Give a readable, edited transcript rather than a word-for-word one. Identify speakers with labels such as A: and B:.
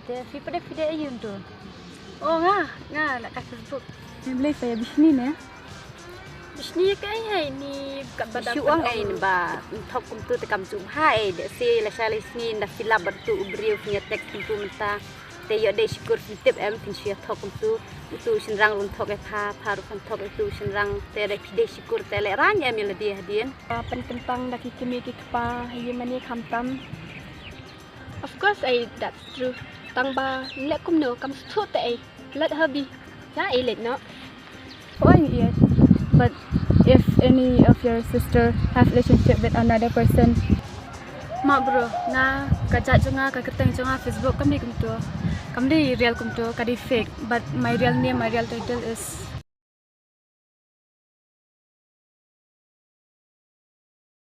A: Dia pada video ayun tu.
B: Oh ngah nak kat Facebook.
C: Ni boleh saya bisni ni.
B: Bisni kai hai ni kat badan.
A: Syuang ai ba thok kum tu tekam zum hai de se la shalai sni nda filap bertu ubriu punya teks tu menta. Te yo de syukur fitip em tin sia thok kum tu shinrang run thok e pha ru kan thok tu shinrang te de pide syukur te le ran em le dia hadien.
C: Pen kentang dak kimi ki kpa yemani khamtam.
B: Of course that's true. Tang ba let kum no kam thu te let her be. Ja let no.
C: Oh yes. But if any of your sister have relationship with another person,
B: Ma bro, na kajat jonga ka keteng jonga Facebook kam di kum tu. Kam di real kum tu ka di fake, but my real name, my real title is